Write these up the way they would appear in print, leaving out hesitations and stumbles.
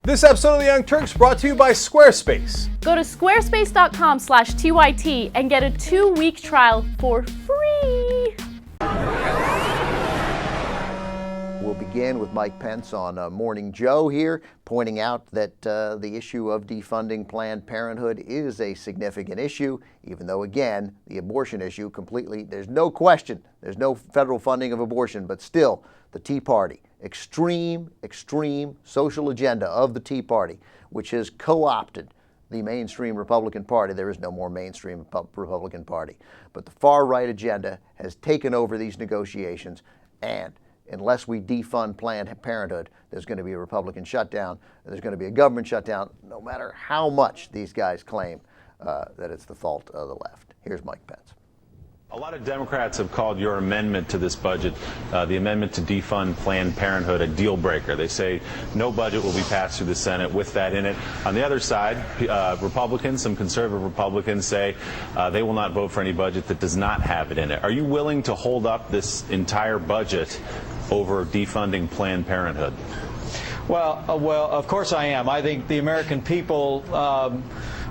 This episode of the Young Turks brought to you by Squarespace. Go to squarespace.com/TYT and get a 2-week trial for free. We'll begin with Mike Pence on Morning Joe here, pointing out that the issue of defunding Planned Parenthood is a significant issue, even though, again, the abortion issue completely, there's no question, there's no federal funding of abortion, but still, the Tea Party, extreme social agenda of the Tea Party, which has co-opted the mainstream Republican Party. There is no more mainstream Republican Party. But the far-right agenda has taken over these negotiations, and unless we defund Planned Parenthood, there's going to be a Republican shutdown, there's going to be a government shutdown, no matter how much these guys claim that it's the fault of the left. Here's Mike Pence. A lot of Democrats have called your amendment to this budget, the amendment to defund Planned Parenthood, a deal breaker. They say no budget will be passed through the Senate with that in it. On the other side, Republicans, some conservative Republicans say they will not vote for any budget that does not have it in it. Are you willing to hold up this entire budget over defunding Planned Parenthood? Well, of course I am. I think the American people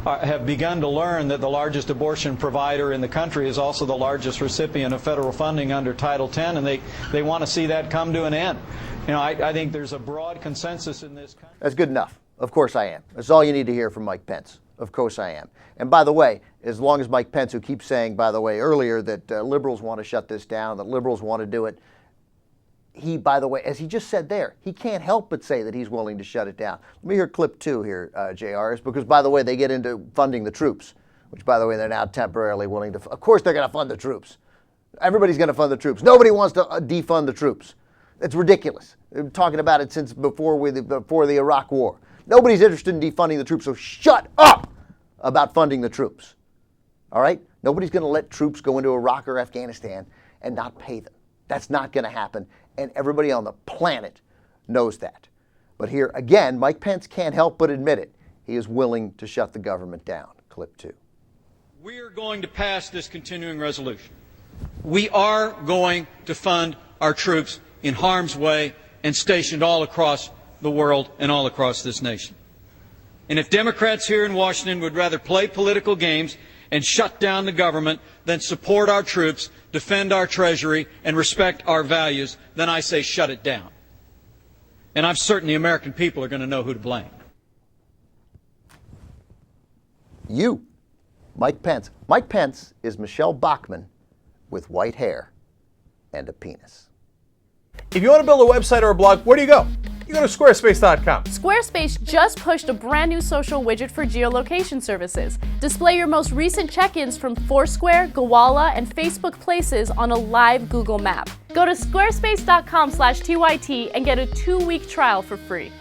have begun to learn that the largest abortion provider in the country is also the largest recipient of federal funding under Title X, and they want to see that come to an end. You know, I think there's a broad consensus in this country. That's good enough. Of course I am. That's all you need to hear from Mike Pence. Of course I am. And by the way, as long as Mike Pence, who keeps saying, by the way, earlier that liberals want to shut this down, that liberals want to do it, he, by the way, as he just said there, he can't help but say that he's willing to shut it down. Let me hear clip 2 here, JR, because, by the way, they get into funding the troops, which, by the way, they're now temporarily willing to. Of course they're going to fund the troops. Everybody's going to fund the troops. Nobody wants to defund the troops. It's ridiculous. They've been talking about it since before the Iraq War. Nobody's interested in defunding the troops, so shut up about funding the troops. All right? Nobody's going to let troops go into Iraq or Afghanistan and not pay them. That's not going to happen, and everybody on the planet knows that. But here, again, Mike Pence can't help but admit it. He is willing to shut the government down. Clip 2. We are going to pass this continuing resolution. We are going to fund our troops in harm's way and stationed all across the world and all across this nation. And if Democrats here in Washington would rather play political games and shut down the government than support our troops, defend our treasury, and respect our values, then I say shut it down. And I'm certain the American people are going to know who to blame. You, Mike Pence. Mike Pence is Michelle Bachmann with white hair and a penis. If you want to build a website or a blog, where do you go? You go to squarespace.com. Squarespace just pushed a brand new social widget for geolocation services. Display your most recent check-ins from Foursquare, Gowalla, and Facebook Places on a live Google map. Go to squarespace.com/TYT and get a 2-week trial for free.